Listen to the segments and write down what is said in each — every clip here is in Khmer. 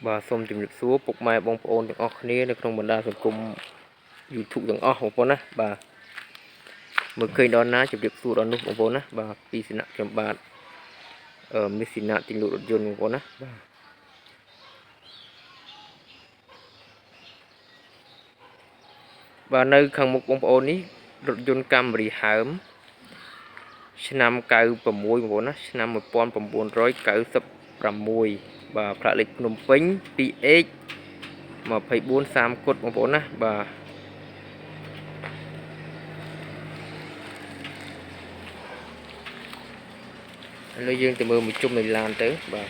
បាទសូមជម្រាបសួរពុកម៉ែបងប្អូនទាំងអស់គ្នានៅក្នុងបណ្ដាសង្គម YouTube ទាំងអស់បងប្អូនណាបាទមើលឃើញដល់ណាជម្រាបសួរដល់នោះបងប្អូនណាបាទពីសំណាក់ខ្ញុំបាទមីស៊ីណាទិញលក់រថយន្តបងប្អូនណាបាទនៅខាងមុខបងប្អូននេះរថយន្តកាំរីហើមឆ្នាំ96បងប្អូនណាឆ្នាំ1996បាទផ្លាកលេខភ្នំពេញ 2X 2430គុតបងប្អូនណាបាទឥឡូវយើងទៅមើលមួយជុំនៃឡានទៅបាទ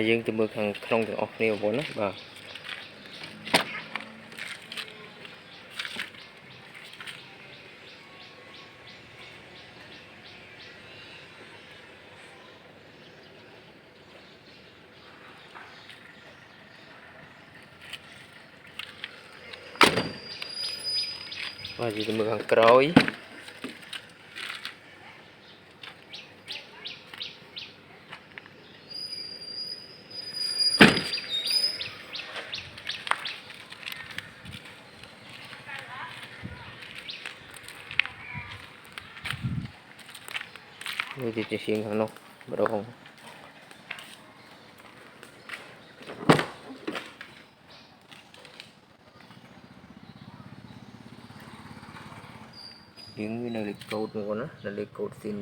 យើងទៅមើលខាងក្នុងទាំងអស់គ្នាបងប្អូនណាបាទយើងទៅមើលខាងក្រោយនេះជាជាងខាងនោះម្ដងយើងនៅលេខកូដបងប្អូនណានៅលេខកូដស៊ីន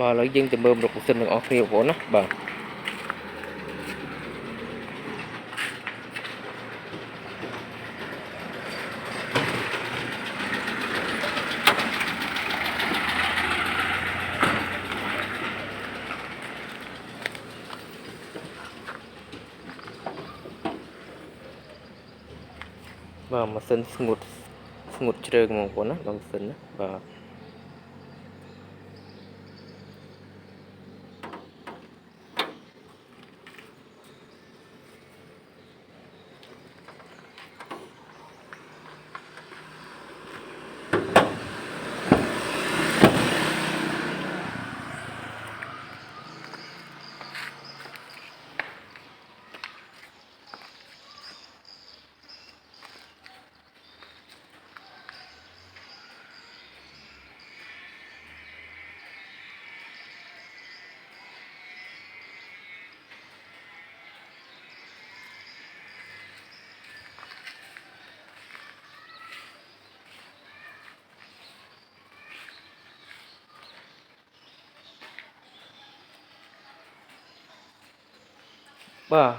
បាទឥឡូវយើងទៅមើលរบบម៉ាស៊ីនទាំងអស់គ្នាបងប្អូនណាបាទម៉ាស៊ីនស្ងួតជ្រៅបងប្អូនណាម៉ាស៊ីនណាបាទ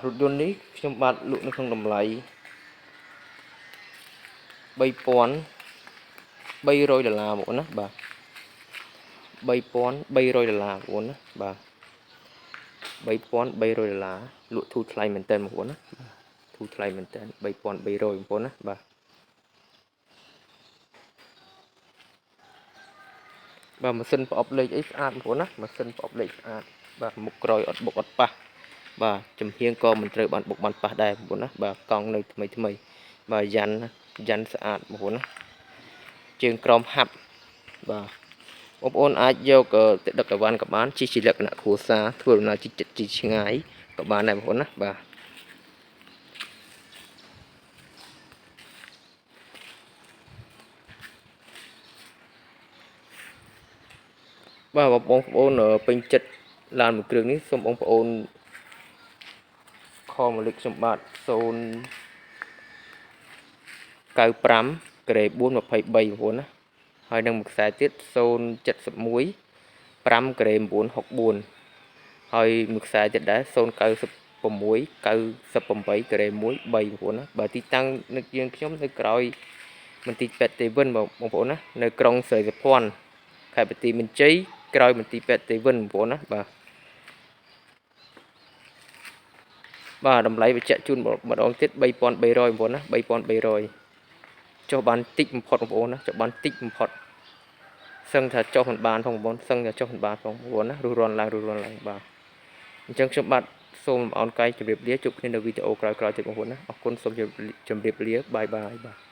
រថយន្តនេះខ្ញុំបាទលក់នៅក្នុងតម្លៃ$3,300បងប្អូនណាបាទ$3,300បងប្អូនណាបាទ$3,300លក់ធូរថ្លៃមែនតើបងប្អូនណាធូរថ្លៃមែនតើ$3,300បងប្អូនណាបាទម៉ាស៊ីនប្រអប់លេខអីស្អាតបងប្អូនណាម៉ាស៊ីនប្រអប់លេខស្អាតបាទមុខក្រោយអត់បុកអត់ប៉ះបាទចំហៀងក៏មិនត្រូវបានបុកបានប៉ះដែរបងប្អូនណាបាទកង់នៅថ្មីបាទយ៉ាន់ស្អាតបងប្អូនណាជើងក្រោមហាប់បាទបងប្អូនអាចយកទៅដឹកអីវ៉ាន់ក៏បានជិះជាលក្ខណៈគ្រួសារធ្វើដំណើរជិះចិត្តជិះឆ្ងាយក៏បានដែរបងប្អូនណាបាទបងប្អូនពេញចិត្តឡានមួយគ្រឿងនេះសូមបងប្អូន មកលេខខ្ញុំបាទ095 ក្រេ4 23បងប្អូនណាហើយនឹងមួយខ្សែទៀត071 5ក្រេ964ហើយមួយខ្សែទៀតដែរ096 98ក្រេ1 3បងប្អូនណាបើទីតាំងនឹកយើងខ្ញុំនៅក្រោយមន្ទីរពេទ្យទេវិនបងប្អូនណានៅក្រុងស្រីសុភ័ណ្ឌខេត្តបន្ទាយមានជ័យក្រោយមន្ទីរពេទ្យទេវិនបងប្អូនណាបាទតម្លៃបញ្ជាក់ជូនម្ដងទៀត3300បងប្អូនណា3300ចុះបានតិចបំផុតបងប្អូនណាចុះបានតិចបំផុតសឹងថាចុះមិនបានផងបងប្អូនសឹងថាចុះមិនបានផងបងប្អូនណារស់រាន់ឡើងបាទអញ្ចឹងខ្ញុំបាទសូមលំអរកាយជម្រាបលាជួបគ្នានៅវីដេអូក្រោយៗទៀតបងប្អូនណាអរគុណសូមជម្រាបលាបាយបាទ